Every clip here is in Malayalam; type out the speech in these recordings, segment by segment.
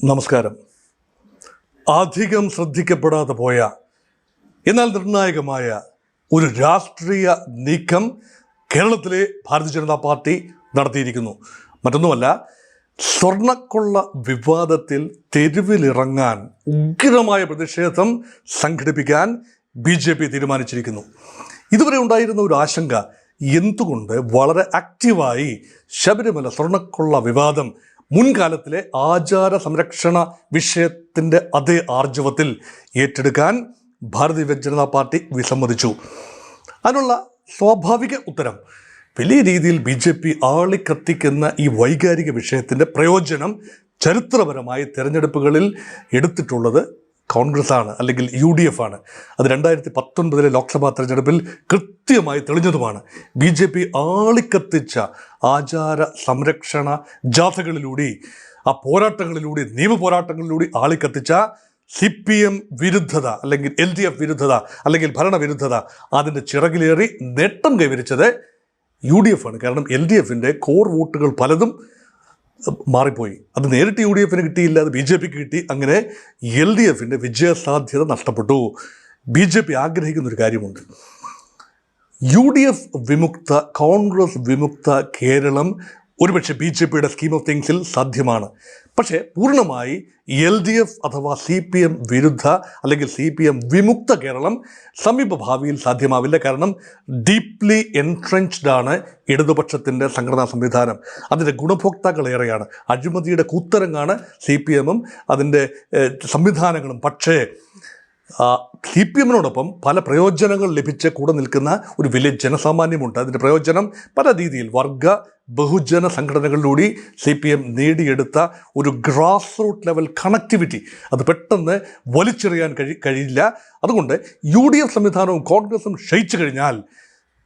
നമസ്കാരം. അധികം ശ്രദ്ധിക്കപ്പെടാതെ പോയ എന്നാൽ നിർണായകമായ ഒരു രാഷ്ട്രീയ നീക്കം കേരളത്തിലെ ഭാരതീയ ജനതാ പാർട്ടി നടത്തിയിരിക്കുന്നു. മറ്റൊന്നുമല്ല, സ്വർണ്ണക്കൊള്ള വിവാദത്തിൽ തെരുവിലിറങ്ങാൻ ഉഗ്രമായ പ്രതിഷേധം സംഘടിപ്പിക്കാൻ BJP തീരുമാനിച്ചിരിക്കുന്നു. ഇതുവരെ ഉണ്ടായിരുന്ന ഒരു ആശങ്ക, എന്തുകൊണ്ട് വളരെ ആക്റ്റീവായി ശബരിമല സ്വർണ്ണക്കൊള്ള വിവാദം മുൻകാലത്തിലെ ആചാര സംരക്ഷണ വിഷയത്തിൻ്റെ അതേ ആർജവത്തിൽ ഏറ്റെടുക്കാൻ ഭാരതീയ ജനതാ പാർട്ടി വിസമ്മതിച്ചു? അതിനുള്ള സ്വാഭാവിക ഉത്തരം, വലിയ രീതിയിൽ BJP ആളിക്കത്തിക്കുന്ന ഈ വൈകാരിക വിഷയത്തിൻ്റെ പ്രയോജനം ചരിത്രപരമായി തെരഞ്ഞെടുപ്പുകളിൽ എടുത്തിട്ടുള്ളത് കോൺഗ്രസ്സാണ്, അല്ലെങ്കിൽ UDF ആണ്. അത് 2019 ലോക്സഭാ തെരഞ്ഞെടുപ്പിൽ കൃത്യമായി തെളിഞ്ഞതുമാണ്. BJP ആളിക്കത്തിച്ച ആചാര സംരക്ഷണ ജാഥകളിലൂടെ, ആ പോരാട്ടങ്ങളിലൂടെ, നിയമപോരാട്ടങ്ങളിലൂടെ ആളിക്കത്തിച്ച CPM വിരുദ്ധത, അല്ലെങ്കിൽ LDF വിരുദ്ധത, അല്ലെങ്കിൽ ഭരണവിരുദ്ധത, അതിൻ്റെ ചിറകിലേറി നേട്ടം കൈവരിച്ചത് UDF ആണ്. കാരണം LDFൻ്റെ കോർ വോട്ടുകൾ പലതും മാറിപ്പോയി. അത് നേരിട്ട് UDFന് കിട്ടിയില്ല, അത് BJPക്ക് കിട്ടി. അങ്ങനെ LDFൻ്റെ വിജയസാധ്യത നഷ്ടപ്പെട്ടു. BJP ആഗ്രഹിക്കുന്നൊരു കാര്യമുണ്ട്, UDF വിമുക്ത, കോൺഗ്രസ് വിമുക്ത കേരളം ഒരുപക്ഷെ BJPയുടെ സ്കീം ഓഫ് തിങ്സിൽ സാധ്യമാണ്. പക്ഷേ പൂർണ്ണമായി LDF അഥവാ CPM വിരുദ്ധ, അല്ലെങ്കിൽ CPM വിമുക്ത കേരളം സമീപ ഭാവിയിൽ സാധ്യമാവില്ല. കാരണം ഡീപ്ലി എൻട്രഞ്ച്ഡ് ആണ് ഇടതുപക്ഷത്തിൻ്റെ സംഘടനാ സംവിധാനം. അതിൻ്റെ ഗുണഭോക്താക്കൾ ഏറെയാണ്. അഴിമതിയുടെ കൂത്തരങ്ങാണ് CPMും അതിൻ്റെ സംവിധാനങ്ങളും. പക്ഷേ CPMനോടൊപ്പം പല പ്രയോജനങ്ങൾ ലഭിച്ച് കൂടെ നിൽക്കുന്ന ഒരു വലിയ ജനസാമാന്യമുണ്ട്. അതിൻ്റെ പ്രയോജനം പല രീതിയിൽ വർഗ ബഹുജന സംഘടനകളിലൂടെ CPM നേടിയെടുത്ത ഒരു ഗ്രാസ് റൂട്ട് ലെവൽ കണക്ടിവിറ്റി, അത് പെട്ടെന്ന് വലിച്ചെറിയാൻ കഴിയില്ല. അതുകൊണ്ട് UDF സംവിധാനവും കോൺഗ്രസും ക്ഷയിച്ചു കഴിഞ്ഞാൽ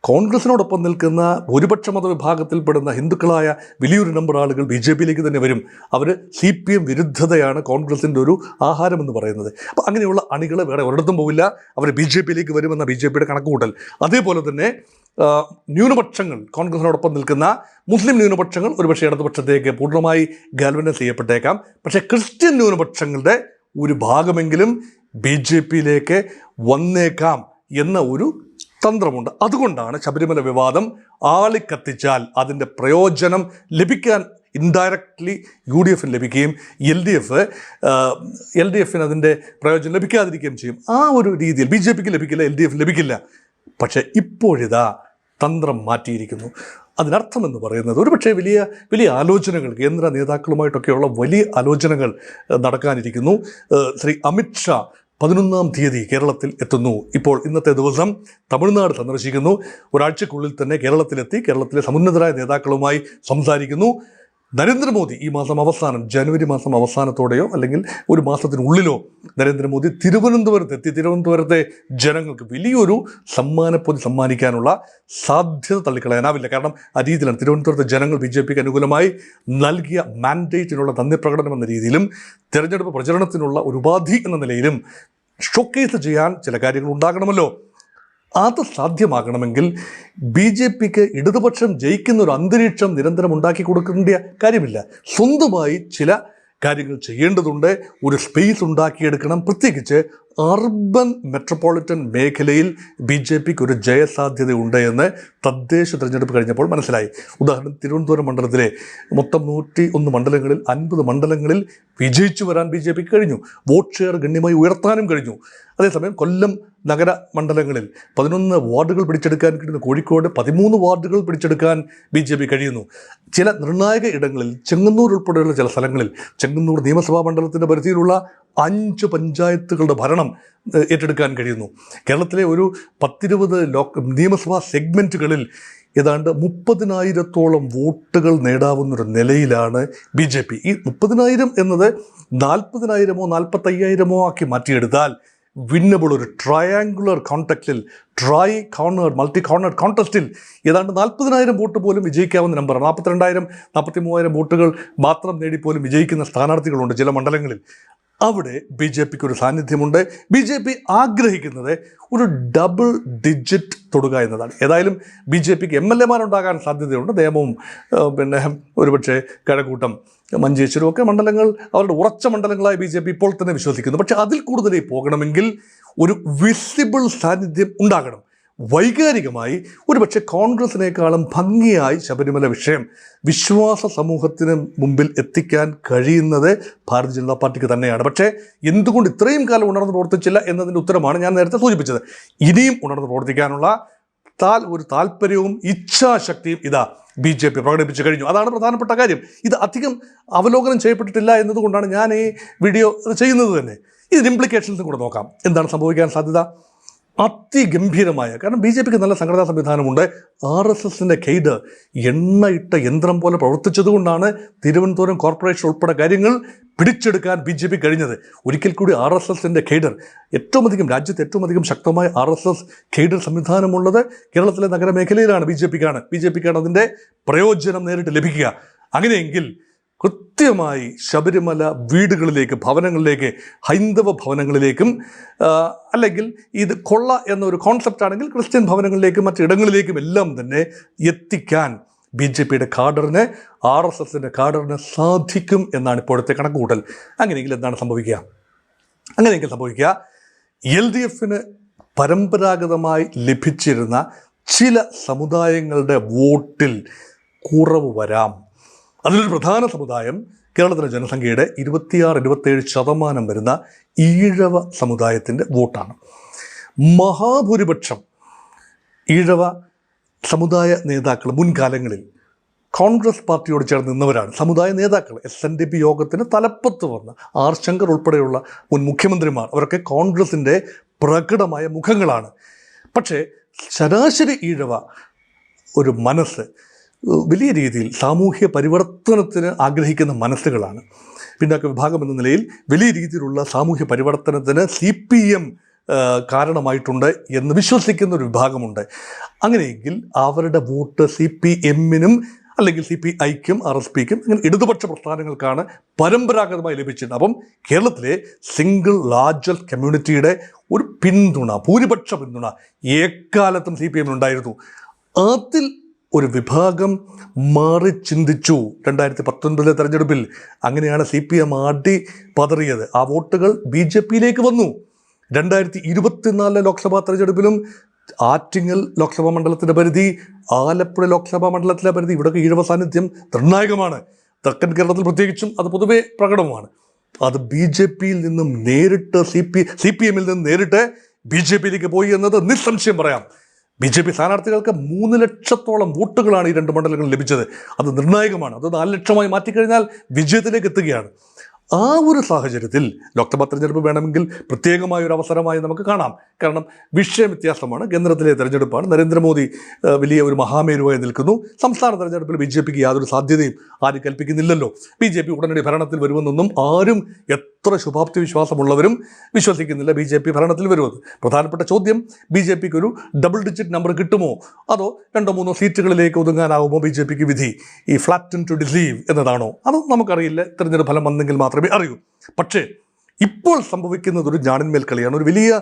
കോൺഗ്രസിനോടൊപ്പം നിൽക്കുന്ന ഭൂരിപക്ഷ മതവിഭാഗത്തിൽപ്പെടുന്ന ഹിന്ദുക്കളായ വലിയൊരു നമ്പർ ആളുകൾ BJPയിലേക്ക് തന്നെ വരും. അവർ CPM വിരുദ്ധതയാണ് കോൺഗ്രസിൻ്റെ ഒരു ആഹാരമെന്ന് പറയുന്നത്. അപ്പോൾ അങ്ങനെയുള്ള അണികൾ വേറെ ഒരിടത്തും പോവില്ല, അവർ BJPയിലേക്ക് വരുമെന്ന BJPയുടെ കണക്കുകൂട്ടൽ. അതേപോലെ തന്നെ ന്യൂനപക്ഷങ്ങൾ, കോൺഗ്രസിനോടൊപ്പം നിൽക്കുന്ന മുസ്ലിം ന്യൂനപക്ഷങ്ങൾ ഒരുപക്ഷെ ഇടതുപക്ഷത്തേക്ക് പൂർണ്ണമായി ഗാൽവനൈസ് ചെയ്യപ്പെട്ടേക്കാം. പക്ഷേ ക്രിസ്ത്യൻ ന്യൂനപക്ഷങ്ങളുടെ ഒരു ഭാഗമെങ്കിലും BJPയിലേക്ക് വന്നേക്കാം എന്ന ഒരു തന്ത്രമുണ്ട്. അതുകൊണ്ടാണ് ശബരിമല വിവാദം ആളിക്കത്തിച്ചാൽ അതിൻ്റെ പ്രയോജനം ലഭിക്കാൻ ഇൻഡയറക്റ്റ്ലി UDFന് ലഭിക്കുകയും LDFന് അതിൻ്റെ പ്രയോജനം ലഭിക്കാതിരിക്കുകയും ചെയ്യും. ആ ഒരു രീതിയിൽ BJPക്ക് ലഭിക്കില്ല, LDFന് ലഭിക്കില്ല. പക്ഷേ ഇപ്പോഴിതാ തന്ത്രം മാറ്റിയിരിക്കുന്നു. അതിനർത്ഥമെന്ന് പറയുന്നത് ഒരുപക്ഷെ വലിയ വലിയ ആലോചനകൾ, കേന്ദ്ര നേതാക്കളുമായിട്ടൊക്കെയുള്ള വലിയ ആലോചനകൾ നടക്കാനിരിക്കുന്നു. ശ്രീ അമിത് ഷാ 11-ാം തീയതി കേരളത്തിൽ എത്തുന്നു. ഇപ്പോൾ ഇന്നത്തെ ദിവസം തമിഴ്നാട് സന്ദർശിക്കുന്നു. ഒരാഴ്ചക്കുള്ളിൽ തന്നെ കേരളത്തിലെത്തി കേരളത്തിലെ സമുന്നതരായ നേതാക്കളുമായി സംസാരിക്കുന്നു. നരേന്ദ്രമോദി ഈ മാസം അവസാനം, ജനുവരി മാസം അവസാനത്തോടെയോ അല്ലെങ്കിൽ ഒരു മാസത്തിനുള്ളിലോ നരേന്ദ്രമോദി തിരുവനന്തപുരത്തെത്തി തിരുവനന്തപുരത്തെ ജനങ്ങൾക്ക് വലിയൊരു സമ്മാനപ്പൊതി സമ്മാനിക്കാനുള്ള സാധ്യത തള്ളിക്കളയാനാവില്ല. കാരണം ആ രീതിയിലാണ് തിരുവനന്തപുരത്തെ ജനങ്ങൾ BJPക്ക് അനുകൂലമായി നൽകിയ മാൻഡേറ്റിനുള്ള നന്ദി പ്രകടനം എന്ന രീതിയിലും തെരഞ്ഞെടുപ്പ് പ്രചരണത്തിനുള്ള ഒരു ഉപാധി എന്ന നിലയിലും ഷോക്കേസ് ചെയ്യാൻ ചില കാര്യങ്ങൾ ഉണ്ടാകണമല്ലോ. അത് സാധ്യമാകണമെങ്കിൽ BJPക്ക് ഇടതുപക്ഷം ജയിക്കുന്ന ഒരു അന്തരീക്ഷം നിരന്തരം ഉണ്ടാക്കി കൊടുക്കേണ്ട കാര്യമില്ല. സ്വന്തമായി ചില കാര്യങ്ങൾ ചെയ്യേണ്ടതുണ്ട്. ഒരു സ്പേസ് ഉണ്ടാക്കിയെടുക്കണം. പ്രത്യേകിച്ച് അർബൻ മെട്രോപൊളിറ്റൻ മേഖലയിൽ BJPക്ക് ഒരു ജയസാധ്യതയുണ്ട് എന്ന് തദ്ദേശ തിരഞ്ഞെടുപ്പ് കഴിഞ്ഞപ്പോൾ മനസ്സിലായി. ഉദാഹരണം, തിരുവനന്തപുരം മണ്ഡലത്തിലെ മൊത്തം 101 മണ്ഡലങ്ങളിൽ 50 മണ്ഡലങ്ങളിൽ വിജയിച്ചു വരാൻ BJPക്ക് കഴിഞ്ഞു. വോട്ട് ഷെയർ ഗണ്യമായി ഉയർത്താനും കഴിഞ്ഞു. അതേസമയം കൊല്ലം നഗര മണ്ഡലങ്ങളിൽ 11 വാർഡുകൾ പിടിച്ചെടുക്കാൻ കഴിയുന്നു. കോഴിക്കോട് 13 വാർഡുകൾ പിടിച്ചെടുക്കാൻ BJP കഴിയുന്നു. ചില നിർണായക ഇടങ്ങളിൽ, ചെങ്ങന്നൂർ ഉൾപ്പെടെയുള്ള ചില സ്ഥലങ്ങളിൽ, ചെങ്ങന്നൂർ നിയമസഭാ മണ്ഡലത്തിൻ്റെ പരിധിയിലുള്ള 5 പഞ്ചായത്തുകളുടെ ഭരണം ഏറ്റെടുക്കാൻ കഴിയുന്നു. കേരളത്തിലെ ഒരു 10-20 നിയമസഭാ സെഗ്മെൻറ്റുകളിൽ ഏതാണ്ട് 30,000-ഓളം വോട്ടുകൾ നേടാവുന്നൊരു നിലയിലാണ് BJP. ഈ 30,000 എന്നത് 40,000-ഓ 45,000-ഓ ആക്കി മാറ്റിയെടുത്താൽ വിന്നബിൾ ഒരു ട്രയാങ്കുലർ കോൺടാക്റ്റിൽ, മൾട്ടി കോർണർ കോൺടെസ്റ്റിൽ ഏതാണ്ട് 40,000 വോട്ട് പോലും വിജയിക്കാവുന്ന നമ്പറാണ്. 42,000 43,000 വോട്ടുകൾ മാത്രം നേടിപ്പോലും വിജയിക്കുന്ന സ്ഥാനാർത്ഥികളുണ്ട് ചില മണ്ഡലങ്ങളിൽ. അവിടെ ബി ജെ പിക്ക് ഒരു സാന്നിധ്യമുണ്ട്. ബി ജെ പി ആഗ്രഹിക്കുന്നത് ഒരു ഡബിൾ ഡിജിറ്റ് തൊടുക എന്നതാണ്. ഏതായാലും ബി ജെ പിക്ക് MLA മാരുണ്ടാകാൻ സാധ്യതയുണ്ട്. നേമവും പിന്നെ ഒരുപക്ഷെ കഴക്കൂട്ടം, മഞ്ചേശ്വരം ഒക്കെ മണ്ഡലങ്ങൾ അവരുടെ ഉറച്ച മണ്ഡലങ്ങളായി ബി ജെ പി ഇപ്പോൾ തന്നെ വിശ്വസിക്കുന്നു. പക്ഷേ അതിൽ കൂടുതലായി പോകണമെങ്കിൽ ഒരു വിസിബിൾ സാന്നിധ്യം ഉണ്ടാകണം. വൈകാരികമായി ഒരുപക്ഷെ കോൺഗ്രസിനേക്കാളും ഭംഗിയായി ശബരിമല വിഷയം വിശ്വാസ സമൂഹത്തിന് മുമ്പിൽ എത്തിക്കാൻ കഴിയുന്നത് ഭാരതീയ ജനതാ പാർട്ടിക്ക് തന്നെയാണ്. പക്ഷേ എന്തുകൊണ്ട് ഇത്രയും കാലം ഉണർന്ന് പ്രവർത്തിച്ചില്ല എന്നതിൻ്റെ ഉത്തരമാണ് ഞാൻ നേരത്തെ സൂചിപ്പിച്ചത്. ഇനിയും ഉണർന്ന് പ്രവർത്തിക്കാനുള്ള ഒരു താല്പര്യവും ഇച്ഛാശക്തിയും ഇതാ ബി ജെ പി പ്രകടിപ്പിച്ചു കഴിഞ്ഞു. അതാണ് പ്രധാനപ്പെട്ട കാര്യം. ഇത് അധികം അവലോകനം ചെയ്യപ്പെട്ടിട്ടില്ല എന്നതുകൊണ്ടാണ് ഞാൻ ഈ വീഡിയോ ചെയ്യുന്നത് തന്നെ. ഇതിന് ഇംപ്ലിക്കേഷൻസും കൂടെ നോക്കാം. എന്താണ് സംഭവിക്കാൻ സാധ്യത? അതിഗംഭീരമായ, കാരണം ബി ജെ പിക്ക് നല്ല സംഘടനാ സംവിധാനമുണ്ട്. RSSൻ്റെ കെയ്ഡ് എണ്ണയിട്ട യന്ത്രം പോലെ പ്രവർത്തിച്ചതുകൊണ്ടാണ് തിരുവനന്തപുരം കോർപ്പറേഷൻ ഉൾപ്പെടെ കാര്യങ്ങൾ പിടിച്ചെടുക്കാൻ ബി ജെ പി കഴിഞ്ഞത്. ഒരിക്കൽ കൂടി RSSൻ്റെ കെയ്ഡർ രാജ്യത്ത് ഏറ്റവും അധികം ശക്തമായ RSS കെയ്ഡർ സംവിധാനമുള്ളത് കേരളത്തിലെ നഗരമേഖലയിലാണ്. ബി ജെ പിക്കാണ് അതിൻ്റെ പ്രയോജനം നേരിട്ട് ലഭിക്കുക. അങ്ങനെയെങ്കിൽ കൃത്യമായി ശബരിമല വീടുകളിലേക്ക്, ഭവനങ്ങളിലേക്ക്, ഹൈന്ദവ ഭവനങ്ങളിലേക്കും, അല്ലെങ്കിൽ ഇത് കൊള്ള എന്നൊരു കോൺസെപ്റ്റ് ആണെങ്കിൽ ക്രിസ്ത്യൻ ഭവനങ്ങളിലേക്കും മറ്റിടങ്ങളിലേക്കും എല്ലാം തന്നെ എത്തിക്കാൻ ബി ജെ പിയുടെ കാഡറിന്, RSSൻ്റെ കാഡറിന് സാധിക്കും എന്നാണ് ഇപ്പോഴത്തെ കണക്കുകൂട്ടൽ. അങ്ങനെയെങ്കിൽ എന്താണ് സംഭവിക്കുക? LDFന് പരമ്പരാഗതമായി ലഭിച്ചിരുന്ന ചില സമുദായങ്ങളുടെ വോട്ടിൽ കുറവ് വരാം. അതിലൊരു പ്രധാന സമുദായം കേരളത്തിലെ ജനസംഖ്യയുടെ 26-27% വരുന്ന ഈഴവ സമുദായത്തിൻ്റെ വോട്ടാണ്. മഹാഭൂരിപക്ഷം ഈഴവ സമുദായ നേതാക്കൾ മുൻകാലങ്ങളിൽ കോൺഗ്രസ് പാർട്ടിയോട് ചേർന്ന് നിന്നവരാണ്. സമുദായ നേതാക്കൾ SNDP യോഗത്തിന് തലപ്പത്ത് വന്ന R. ശങ്കർ ഉൾപ്പെടെയുള്ള മുൻ മുഖ്യമന്ത്രിമാർ, അവരൊക്കെ കോൺഗ്രസിൻ്റെ പ്രകടമായ മുഖങ്ങളാണ്. പക്ഷേ ശരാശരി ഈഴവ ഒരു മനസ്സ് വലിയ രീതിയിൽ സാമൂഹ്യ പരിവർത്തനത്തിന് ആഗ്രഹിക്കുന്ന മനസ്സുകളാണ്. പിന്നാക്ക വിഭാഗം എന്ന നിലയിൽ വലിയ രീതിയിലുള്ള സാമൂഹ്യ പരിവർത്തനത്തിന് CPM കാരണമായിട്ടുണ്ട് എന്ന് വിശ്വസിക്കുന്ന ഒരു വിഭാഗമുണ്ട്. അങ്ങനെയെങ്കിൽ അവരുടെ വോട്ട് CPMനും അല്ലെങ്കിൽ CPIക്കും RSPക്കും അങ്ങനെ ഇടതുപക്ഷ പ്രസ്ഥാനങ്ങൾക്കാണ് പരമ്പരാഗതമായി ലഭിച്ചത്. അപ്പം കേരളത്തിലെ സിംഗിൾ ലാർജസ്റ്റ് കമ്മ്യൂണിറ്റിയുടെ ഒരു പിന്തുണ, ഭൂരിപക്ഷ പിന്തുണ എക്കാലത്തും CPMനുണ്ടായിരുന്നു. അതിൽ ഒരു വിഭാഗം മാറി ചിന്തിച്ചു 2019 തെരഞ്ഞെടുപ്പിൽ. അങ്ങനെയാണ് CPM ആടി പതറിയത്. ആ വോട്ടുകൾ BJPയിലേക്ക് വന്നു. 2024 ലോക്സഭാ തെരഞ്ഞെടുപ്പിലും ആറ്റിങ്ങൽ ലോക്സഭാ മണ്ഡലത്തിൻ്റെ പരിധി, ആലപ്പുഴ ലോക്സഭാ മണ്ഡലത്തിലെ പരിധി, ഇവിടെയൊക്കെ ഈഴവ സാന്നിധ്യം നിർണായകമാണ്. തെക്കൻ കേരളത്തിൽ പ്രത്യേകിച്ചും അത് പൊതുവെ പ്രകടമാണ്. അത് BJPയിൽ നിന്നും നേരിട്ട് CPMൽ നിന്ന് നേരിട്ട് BJPയിലേക്ക് പോയി എന്നത് നിസ്സംശയം പറയാം. BJP സ്ഥാനാർത്ഥികൾക്ക് 3 ലക്ഷത്തോളം വോട്ടുകളാണ് ഈ 2 മണ്ഡലങ്ങളിൽ ലഭിച്ചത്. അത് നിർണായകമാണ്. അത് 4 ലക്ഷമായി മാറ്റിക്കഴിഞ്ഞാൽ വിജയത്തിലേക്ക് എത്തുകയാണ്. ആ ഒരു സാഹചര്യത്തിൽ ലോക്സഭാ തെരഞ്ഞെടുപ്പ് വേണമെങ്കിൽ പ്രത്യേകമായൊരു അവസരമായി നമുക്ക് കാണാം. കാരണം വിഷയം വ്യത്യാസമാണ്. കേന്ദ്രത്തിലെ തെരഞ്ഞെടുപ്പാണ്. നരേന്ദ്രമോദി വലിയ ഒരു മഹാമേരുവായി നിൽക്കുന്നു. സംസ്ഥാന തെരഞ്ഞെടുപ്പിൽ BJPക്ക് യാതൊരു സാധ്യതയും ആരും കൽപ്പിക്കുന്നില്ലല്ലോ. BJP ഉടനടി ഭരണത്തിൽ വരുമെന്നൊന്നും ആരും എത്ര ശുഭാപ്തി വിശ്വാസമുള്ളവരും വിശ്വസിക്കുന്നില്ല BJP ഭരണത്തിൽ വരുമെന്ന്. പ്രധാനപ്പെട്ട ചോദ്യം, BJPക്ക് ഒരു ഡബിൾ ഡിജിറ്റ് നമ്പർ കിട്ടുമോ, അതോ 2-3 സീറ്റുകളിലേക്ക് ഒതുങ്ങാനാവുമോ BJPക്ക് വിധി? ഈ ഫ്ലാറ്റൻ ടു ഡിസീവ് എന്നതാണോ? അത് നമുക്കറിയില്ല. തെരഞ്ഞെടുപ്പ് ഫലം വന്നെങ്കിൽ മാത്രമേ അറിയൂ. പക്ഷേ ഇപ്പോൾ സംഭവിക്കുന്നത് ഒരു ഞാണിന്മേൽ കളിയാണ്. ഒരു വലിയ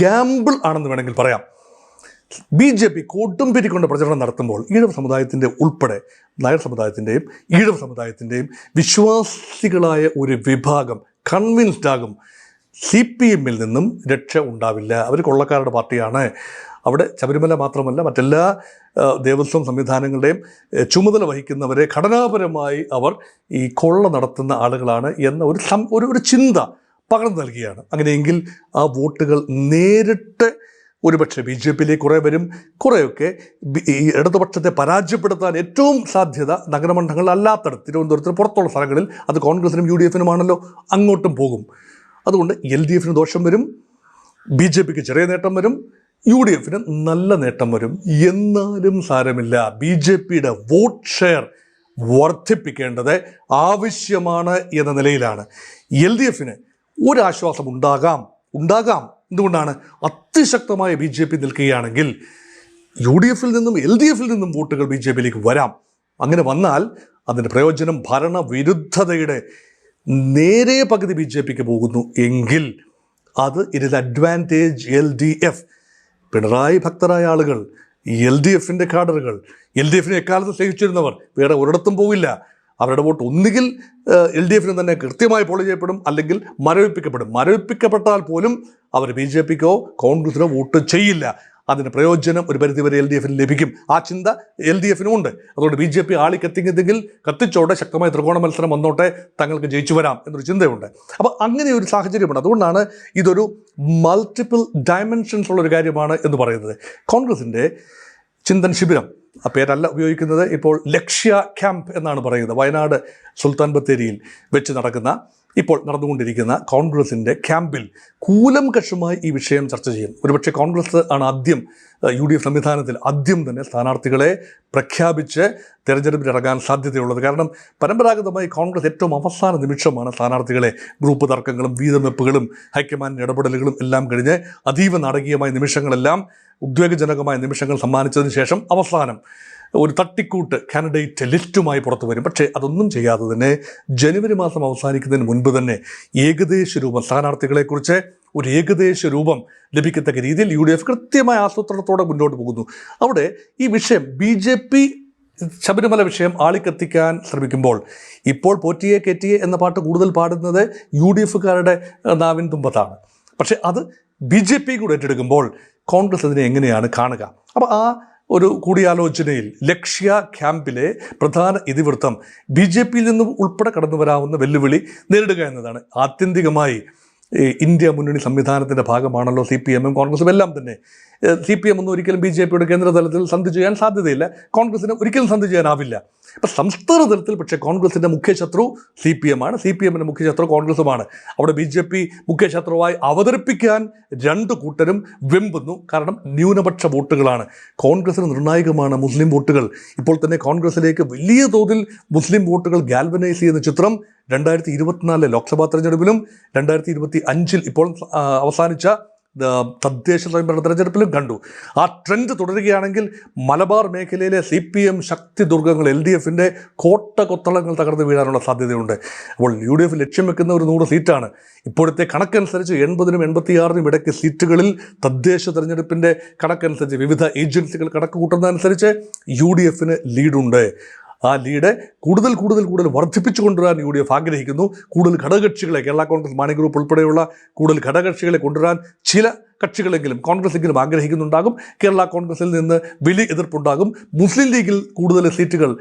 ഗാമ്പിൾ ആണെന്ന് വേണമെങ്കിൽ പറയാം. BJP കൂട്ടും പിരിക്കൊണ്ട് പ്രചരണം നടത്തുമ്പോൾ ഈഴവ സമുദായത്തിൻ്റെ ഉൾപ്പെടെ നായർ സമുദായത്തിൻ്റെയും ഈഴവ സമുദായത്തിൻ്റെയും വിശ്വാസികളായ ഒരു വിഭാഗം കൺവിൻസ്ഡ് ആകും CPMൽ നിന്നും രക്ഷ ഉണ്ടാവില്ല, അവർ കൊള്ളക്കാരുടെ പാർട്ടിയാണ്, അവിടെ ശബരിമല മാത്രമല്ല മറ്റെല്ലാ ദേവസ്വം സംവിധാനങ്ങളുടെയും ചുമതല വഹിക്കുന്നവരെ ഘടനാപരമായി അവർ ഈ കൊള്ള നടത്തുന്ന ആളുകളാണ് എന്ന ഒരു ചിന്ത പകർന്നു നൽകുകയാണ്. അങ്ങനെയെങ്കിൽ ആ വോട്ടുകൾ നേരിട്ട് ഒരുപക്ഷെ BJPയിലേക്ക് കുറേ വരും. കുറേയൊക്കെ ഈ ഇടതുപക്ഷത്തെ പരാജയപ്പെടുത്താൻ ഏറ്റവും സാധ്യത നഗരമണ്ഡലങ്ങൾ അല്ലാത്തടത്ത്, തിരുവനന്തപുരത്തിന് പുറത്തുള്ള സ്ഥലങ്ങളിൽ അത് കോൺഗ്രസിനും UDFനുമാണല്ലോ, അങ്ങോട്ടും പോകും. അതുകൊണ്ട് LDFന് ദോഷം വരും, BJPക്ക് ചെറിയ നേട്ടം വരും, UDFന് നല്ല നേട്ടം വരും. എന്നാലും സാരമില്ല, BJPയുടെ വോട്ട് ഷെയർ വർദ്ധിപ്പിക്കേണ്ടത് ആവശ്യമാണ് എന്ന നിലയിലാണ്. LDFന് ഒരാശ്വാസം ഉണ്ടാകാം. എന്തുകൊണ്ടാണ്? അതിശക്തമായ BJP നിൽക്കുകയാണെങ്കിൽ UDFൽ നിന്നും LDFൽ നിന്നും വോട്ടുകൾ BJPയിലേക്ക് വരാം. അങ്ങനെ വന്നാൽ അതിൻ്റെ പ്രയോജനം ഭരണവിരുദ്ധതയുടെ നേരെ പകുതി BJPക്ക് പോകുന്നു എങ്കിൽ അത് it is advantage LDF. Pinarayi ഭക്തരായ ആളുകൾ, LDFൻ്റെ കാഡറുകൾ, LDFനെ എക്കാലത്ത് സ്നേഹിച്ചിരുന്നവർ വേറെ ഒരിടത്തും പോവില്ല. അവരുടെ വോട്ട് ഒന്നുകിൽ LDFന് തന്നെ കൃത്യമായി പോൾ ചെയ്യപ്പെടും, അല്ലെങ്കിൽ മരവിപ്പിക്കപ്പെടും. മരവിപ്പിക്കപ്പെട്ടാൽ പോലും അവർ BJPക്കോ കോൺഗ്രസിനോ വോട്ട് ചെയ്യില്ല. അതിന് പ്രയോജനം ഒരു പരിധിവരെ LDFന് ലഭിക്കും. ആ ചിന്ത LDFനും ഉണ്ട്. അതുകൊണ്ട് BJP ആളിക്കത്തിങ്ങെങ്കിൽ കത്തിച്ചോട്ടെ, ശക്തമായ ത്രികോണ മത്സരം വന്നോട്ടെ, തങ്ങൾക്ക് ജയിച്ചു വരാം എന്നൊരു ചിന്തയുണ്ട്. അപ്പോൾ അങ്ങനെ ഒരു സാഹചര്യമുണ്ട്. അതുകൊണ്ടാണ് ഇതൊരു മൾട്ടിപ്പിൾ ഡയമെൻഷൻസ് ഉള്ളൊരു കാര്യമാണ് എന്ന് പറയുന്നത്. കോൺഗ്രസിൻ്റെ ചിന്തൻ ശിബിരം, ആ പേരല്ല ഉപയോഗിക്കുന്നത്, ഇപ്പോൾ ലക്ഷ്യ ക്യാമ്പ് എന്നാണ് പറയുന്നത്. വയനാട് സുൽത്താൻ ബത്തേരിയിൽ വെച്ച് ഇപ്പോൾ നടന്നുകൊണ്ടിരിക്കുന്ന കോൺഗ്രസിൻ്റെ ക്യാമ്പിൽ കൂലംകഷമായി ഈ വിഷയം ചർച്ച ചെയ്യും. ഒരുപക്ഷെ കോൺഗ്രസ് ആണ് ആദ്യം UDF സംവിധാനത്തിൽ ആദ്യം തന്നെ സ്ഥാനാർത്ഥികളെ പ്രഖ്യാപിച്ച് തെരഞ്ഞെടുപ്പിലിറങ്ങാൻ സാധ്യതയുള്ളത്. കാരണം പരമ്പരാഗതമായി കോൺഗ്രസ് ഏറ്റവും അവസാന നിമിഷമാണ് സ്ഥാനാർത്ഥികളെ ഗ്രൂപ്പ് തർക്കങ്ങളും വീതം വെപ്പുകളും ഹൈക്കമാൻഡ് ഇടപെടലുകളും എല്ലാം കഴിഞ്ഞ് അതീവ നാടകീയമായ നിമിഷങ്ങളെല്ലാം, ഉദ്വേഗജനകമായ നിമിഷങ്ങൾ സമ്മാനിച്ചതിന് ശേഷം അവസാനം ഒരു തട്ടിക്കൂട്ട് കാൻഡിഡേറ്റ് ലിസ്റ്റുമായി പുറത്തു വരും. പക്ഷേ അതൊന്നും ചെയ്യാതെ തന്നെ ജനുവരി മാസം അവസാനിക്കുന്നതിന് മുൻപ് തന്നെ ഏകദേശ രൂപം, സ്ഥാനാർത്ഥികളെക്കുറിച്ച് ഒരു ഏകദേശ രൂപം ലഭിക്കത്തക്ക രീതിയിൽ UDF കൃത്യമായ ആസൂത്രണത്തോടെ മുന്നോട്ട് പോകുന്നു. അവിടെ ഈ വിഷയം BJP ശബരിമല വിഷയം ആളിക്കത്തിക്കാൻ ശ്രമിക്കുമ്പോൾ ഇപ്പോൾ പോറ്റിയെ കെറ്റിയെ എന്ന പാട്ട് കൂടുതൽ പാടുന്നത് UDFക്കാരുടെ നാവിൻ തുമ്പത്താണ്. പക്ഷേ അത് BJP കൂടെ ഏറ്റെടുക്കുമ്പോൾ കോൺഗ്രസ് അതിനെ എങ്ങനെയാണ് കാണുക? അപ്പോൾ ആ ഒരു കൂടിയാലോചനയിൽ ലക്ഷ്യ ക്യാമ്പിലെ പ്രധാന ഇതിവൃത്തം BJPയിൽ നിന്നും ഉൾപ്പെടെ കടന്നു വരാവുന്ന വെല്ലുവിളി നേരിടുക എന്നതാണ്. ആത്യന്തികമായി ഇന്ത്യ മുന്നണി സംവിധാനത്തിൻ്റെ ഭാഗമാണല്ലോ CPM-ഉം കോൺഗ്രസും എല്ലാം തന്നെ. CPM ഒന്നും ഒരിക്കലും BJPയുടെ കേന്ദ്രതലത്തിൽ സന്ധി ചെയ്യാൻ സാധ്യതയില്ല, കോൺഗ്രസിന് ഒരിക്കലും സന്ധി ചെയ്യാനാവില്ല. അപ്പം സംസ്ഥാന തലത്തിൽ പക്ഷേ കോൺഗ്രസിൻ്റെ മുഖ്യ ശത്രു CPM-ആണ്, CPM-ൻ്റെ മുഖ്യ ശത്രു കോൺഗ്രസുമാണ്. അവിടെ BJP മുഖ്യ ശത്രുവായി അവതരിപ്പിക്കാൻ രണ്ട് കൂട്ടരും വെമ്പുന്നു. കാരണം ന്യൂനപക്ഷ വോട്ടുകളാണ് കോൺഗ്രസിന് നിർണായകമാണ്. മുസ്ലിം വോട്ടുകൾ ഇപ്പോൾ തന്നെ കോൺഗ്രസിലേക്ക് വലിയ തോതിൽ മുസ്ലിം വോട്ടുകൾ ഗാൽവനൈസ് ചെയ്യുന്ന ചിത്രം 2024 ലോക്സഭാ തെരഞ്ഞെടുപ്പിലും 2025 ഇപ്പോൾ അവസാനിച്ച തദ്ദേശ സ്വയംഭരണ തെരഞ്ഞെടുപ്പിലും കണ്ടു. ആ ട്രെൻഡ് തുടരുകയാണെങ്കിൽ മലബാർ മേഖലയിലെ CPM ശക്തി ദുർഗങ്ങൾ, LDFൻ്റെ കോട്ട കൊത്തളങ്ങൾ തകർന്നു വീഴാനുള്ള സാധ്യതയുണ്ട്. അപ്പോൾ UDF ലക്ഷ്യം വെക്കുന്ന ഒരു 100 സീറ്റാണ്. ഇപ്പോഴത്തെ കണക്കനുസരിച്ച് 80-നും 86-നും ഇടയ്ക്ക് സീറ്റുകളിൽ തദ്ദേശ തെരഞ്ഞെടുപ്പിൻ്റെ കണക്കനുസരിച്ച് വിവിധ ഏജൻസികൾ കണക്ക് കൂട്ടുന്നതനുസരിച്ച് UDFന് ലീഡുണ്ട്. ആ ലീഡ് കൂടുതൽ വർദ്ധിപ്പിച്ചു കൊണ്ടുവരാൻ UDF ആഗ്രഹിക്കുന്നു. കൂടുതൽ ഘടകകക്ഷികളെ, കേരള കോൺഗ്രസ് മാണി ഗ്രൂപ്പ് ഉൾപ്പെടെയുള്ള കൂടുതൽ ഘടകകക്ഷികളെ കൊണ്ടുവരാൻ ചില കക്ഷികളെങ്കിലും കോൺഗ്രസെങ്കിലും ആഗ്രഹിക്കുന്നുണ്ടാകും. കേരള കോൺഗ്രസിൽ നിന്ന് വലിയ എതിർപ്പുണ്ടാകും. മുസ്ലിം ലീഗിൽ കൂടുതൽ സീറ്റുകൾ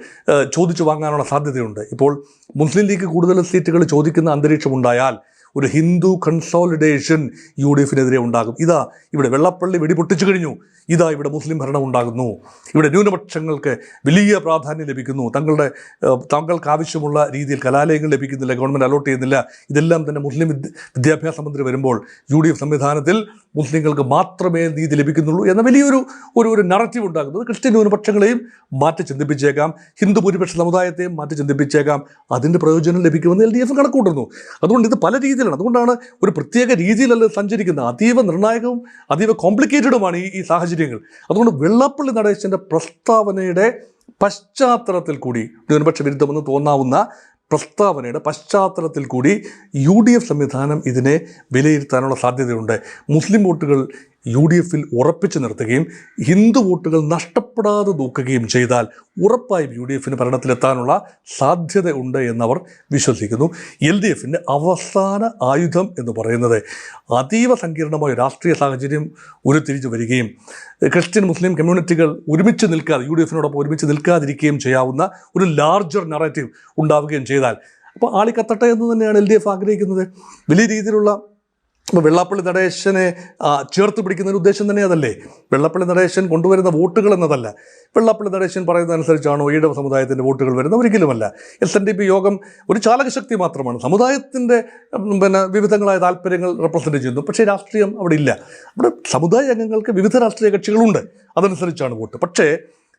ചോദിച്ചു വാങ്ങാനുള്ള സാധ്യതയുണ്ട്. ഇപ്പോൾ മുസ്ലിം ലീഗ് കൂടുതൽ സീറ്റുകൾ ചോദിക്കുന്ന അന്തരീക്ഷമുണ്ടായാൽ ഒരു ഹിന്ദു കൺസോളിഡേഷൻ UDFനെതിരെ ഉണ്ടാകും. ഇതാ ഇവിടെ വെള്ളപ്പള്ളി വെടിപൊട്ടിച്ചു കഴിഞ്ഞു, ഇതാ ഇവിടെ മുസ്ലിം ഭരണം ഉണ്ടാകുന്നു, ഇവിടെ ന്യൂനപക്ഷങ്ങൾക്ക് വലിയ പ്രാധാന്യം ലഭിക്കുന്നു, താങ്കൾക്ക് ആവശ്യമുള്ള രീതിയിൽ കലാലയങ്ങൾ ലഭിക്കുന്നില്ല, ഗവൺമെൻറ് അലോട്ട് ചെയ്യുന്നില്ല. ഇതെല്ലാം തന്നെ മുസ്ലിം വിദ്യാഭ്യാസ മന്ത്രി വരുമ്പോൾ UDF സംവിധാനത്തിൽ മുസ്ലിങ്ങൾക്ക് മാത്രമേ നീതി ലഭിക്കുന്നുള്ളൂ എന്ന വലിയൊരു ഒരു നറേറ്റീവ് ഉണ്ടാകുന്നത് ക്രിസ്ത്യൻ ന്യൂനപക്ഷങ്ങളെയും മാറ്റി ചിന്തിപ്പിച്ചേക്കാം, ഹിന്ദു ഭൂരിപക്ഷ സമുദായത്തെയും മാറ്റി ചിന്തിപ്പിച്ചേക്കാം. അതിൻ്റെ പ്രയോജനം ലഭിക്കുമെന്ന് LDF കണക്കൂട്ടുന്നു. അതുകൊണ്ട് ഇത് പല രീതിയിലാണ്. അതുകൊണ്ടാണ് ഒരു പ്രത്യേക രീതിയിലല്ല സഞ്ചരിക്കുന്നത്. അതീവ നിർണായകവും അതീവ കോംപ്ലിക്കേറ്റഡുമാണ് ഈ സാഹചര്യങ്ങൾ. അതുകൊണ്ട് വെള്ളാപ്പള്ളി നടേശൻ്റെ പ്രസ്താവനയുടെ പശ്ചാത്തലത്തിൽ കൂടി, ന്യൂനപക്ഷ വിരുദ്ധമെന്ന് തോന്നാവുന്ന പ്രസ്താവനയുടെ പശ്ചാത്തലത്തിൽ കൂടി UDF സംവിധാനം ഇതിനെ വിലയിരുത്താനുള്ള സാധ്യതയുണ്ട്. മുസ്ലിം വോട്ടുകൾ UDFൽ ഉറപ്പിച്ചു നിർത്തുകയും ഹിന്ദു വോട്ടുകൾ നഷ്ടപ്പെടാതെ നോക്കുകയും ചെയ്താൽ ഉറപ്പായും UDFന് ഭരണത്തിലെത്താനുള്ള സാധ്യത ഉണ്ട് എന്നവർ വിശ്വസിക്കുന്നു. LDFൻ്റെ അവസാന ആയുധം എന്ന് പറയുന്നത് അതീവ സങ്കീർണമായ രാഷ്ട്രീയ സാഹചര്യം ഉരുത്തിരിഞ്ഞു വരികയും ക്രിസ്ത്യൻ മുസ്ലിം കമ്മ്യൂണിറ്റികൾ ഒരുമിച്ച് നിൽക്കാതെ, UDFനോടൊപ്പം ഒരുമിച്ച് നിൽക്കാതിരിക്കുകയും ചെയ്യാവുന്ന ഒരു ലാർജർ നറേറ്റീവ് ഉണ്ടാവുകയും ചെയ്താൽ അപ്പോൾ ആളിക്കത്തട്ടെ എന്ന് തന്നെയാണ് LDF ആഗ്രഹിക്കുന്നത്. വലിയ രീതിയിലുള്ള വെള്ളാപ്പള്ളി നടേശനെ ചേർത്ത് പിടിക്കുന്നതിന് ഉദ്ദേശം തന്നെ അതല്ലേ? വെള്ളാപ്പള്ളി നടേശൻ കൊണ്ടുവരുന്ന വോട്ടുകൾ എന്നതല്ല. വെള്ളാപ്പള്ളി നടേശൻ പറയുന്നതനുസരിച്ചാണോ ഈഴവ സമുദായത്തിൻ്റെ വോട്ടുകൾ വരുന്നത്? ഒരിക്കലുമല്ല. SNDP യോഗം ഒരു ചാലകശക്തി മാത്രമാണ്. സമുദായത്തിൻ്റെ വിവിധങ്ങളായ താല്പര്യങ്ങൾ റെപ്രസെൻറ്റ് ചെയ്യുന്നു. പക്ഷേ രാഷ്ട്രീയം അവിടെ ഇല്ല. അവിടെ സമുദായ അംഗങ്ങൾക്ക് വിവിധ രാഷ്ട്രീയ കക്ഷികളുണ്ട്, അതനുസരിച്ചാണ് വോട്ട്. പക്ഷേ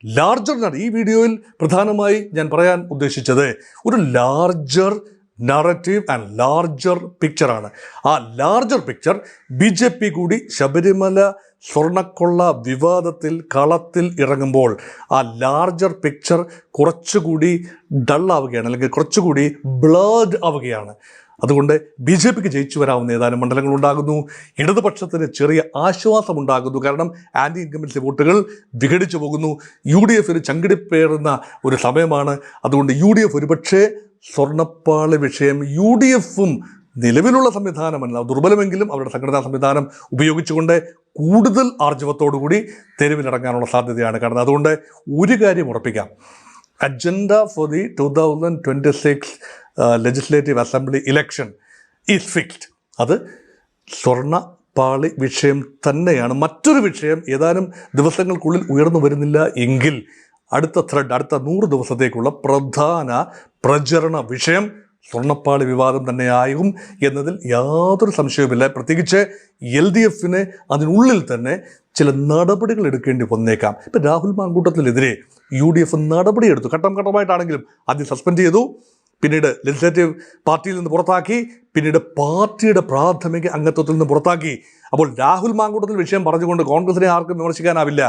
ലാർജർ, ഈ വീഡിയോയിൽ പ്രധാനമായി ഞാൻ പറയാൻ ഉദ്ദേശിച്ചത് ഒരു ലാർജർ നറേറ്റീവ് ആൻഡ് ലാർജർ പിക്ചറാണ്. ആ ലാർജർ പിക്ചർ BJP കൂടി ശബരിമല സ്വർണ്ണക്കൊള്ള വിവാദത്തിൽ കളത്തിൽ ഇറങ്ങുമ്പോൾ ആ ലാർജർ പിക്ചർ കുറച്ചുകൂടി ഡള്ളാവുകയാണ്, അല്ലെങ്കിൽ കുറച്ചുകൂടി ബ്ലേർഡ് ആവുകയാണ്. അതുകൊണ്ട് BJPക്ക് ജയിച്ചു വരാവുന്ന ഏതാനും മണ്ഡലങ്ങളുണ്ടാകുന്നു. ഇടതുപക്ഷത്തിന് ചെറിയ ആശ്വാസമുണ്ടാകുന്നു. കാരണം ആൻറ്റി ഇൻകംബൻസി വോട്ടുകൾ വിഘടിച്ചു പോകുന്നു. UDFന് ചങ്കിടിപ്പേറുന്ന ഒരു സമയമാണ്. അതുകൊണ്ട് UDF ഒരുപക്ഷെ സ്വർണ്ണപ്പാളി വിഷയം UDFും നിലവിലുള്ള സംവിധാനമല്ല, ദുർബലമെങ്കിലും അവരുടെ സംഘടനാ സംവിധാനം ഉപയോഗിച്ചുകൊണ്ട് കൂടുതൽ ആർജവത്തോടുകൂടി തെരുവിലിറങ്ങാനുള്ള സാധ്യതയാണ് കാണുന്നത്. അതുകൊണ്ട് ഒരു കാര്യം ഉറപ്പിക്കാം, agenda for the 2026 legislative assembly election is fixed. അത് സ്വർണ്ണപ്പാളി വിഷയം തന്നെയാണ്. മറ്റൊരു വിഷയം ഏതാനും ദിവസങ്ങൾക്കുള്ളിൽ ഉയർന്നു വരുന്നില്ല എങ്കിൽ അടുത്ത 100 ദിവസത്തേക്കുള്ള പ്രധാന പ്രചരണ വിഷയം സ്വർണ്ണപ്പാളി വിവാദം തന്നെയാകും എന്നതിൽ യാതൊരു സംശയവുമില്ല. പ്രത്യേകിച്ച് LDFന് അതിനുള്ളിൽ തന്നെ ചില നടപടികൾ എടുക്കേണ്ടി വന്നേക്കാം. ഇപ്പം രാഹുൽ മാങ്കൂട്ടത്തിനെതിരെ UDF നടപടിയെടുത്തു. ഘട്ടം ഘട്ടമായിട്ടാണെങ്കിലും ആദ്യം സസ്പെൻഡ് ചെയ്തു, പിന്നീട് ലെജിസ്ലേറ്റീവ് പാർട്ടിയിൽ നിന്ന് പുറത്താക്കി, പിന്നീട് പാർട്ടിയുടെ പ്രാഥമിക അംഗത്വത്തിൽ നിന്ന് പുറത്താക്കി. അപ്പോൾ രാഹുൽ മാങ്കൂട്ടത്തിൽ വിഷയം പറഞ്ഞുകൊണ്ട് കോൺഗ്രസിനെ ആർക്കും വിമർശിക്കാനാവില്ല,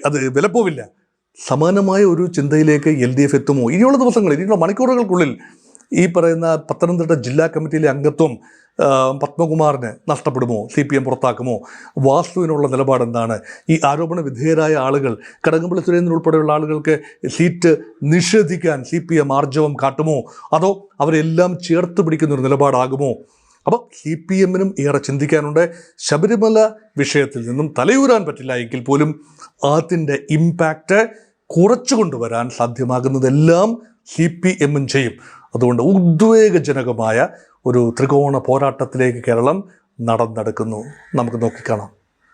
അത് വിലപ്പോവില്ല. സമാനമായ ഒരു ചിന്തയിലേക്ക് LDF എത്തുമോ? ഇനിയുള്ള ദിവസങ്ങളിൽ, ഇനിയുള്ള മണിക്കൂറുകൾക്കുള്ളിൽ ഈ പറയുന്ന പത്തനംതിട്ട ജില്ലാ കമ്മിറ്റിയിലെ അംഗത്വം പത്മകുമാറിന് നഷ്ടപ്പെടുമോ? CPM പുറത്താക്കുമോ? വാസ്തുവിനുള്ള നിലപാടെന്താണ്? ഈ ആരോപണ വിധേയരായ ആളുകൾ, കടകംപള്ളി സുരേന്ദ്രൻ ഉൾപ്പെടെയുള്ള ആളുകൾക്ക് സീറ്റ് നിഷേധിക്കാൻ CPM ആർജവം കാട്ടുമോ? അതോ അവരെല്ലാം ചേർത്ത് പിടിക്കുന്നൊരു നിലപാടാകുമോ? അപ്പോൾ CPMനും ഏറെ ചിന്തിക്കാനുണ്ട്. ശബരിമല വിഷയത്തിൽ നിന്നും തലയൂരാൻ പറ്റില്ല എങ്കിൽ പോലും അതിൻ്റെ ഇമ്പാക്റ്റ് കുറച്ചു കൊണ്ടുവരാൻ സാധ്യമാകുന്നതെല്ലാം CPMും ചെയ്യും. അതുകൊണ്ട് ഉദ്വേഗജനകമായ ഒരു ത്രികോണ പോരാട്ടത്തിലേക്ക് കേരളം നടന്നെടുക്കുന്നു. നമുക്ക് നോക്കിക്കാണാം.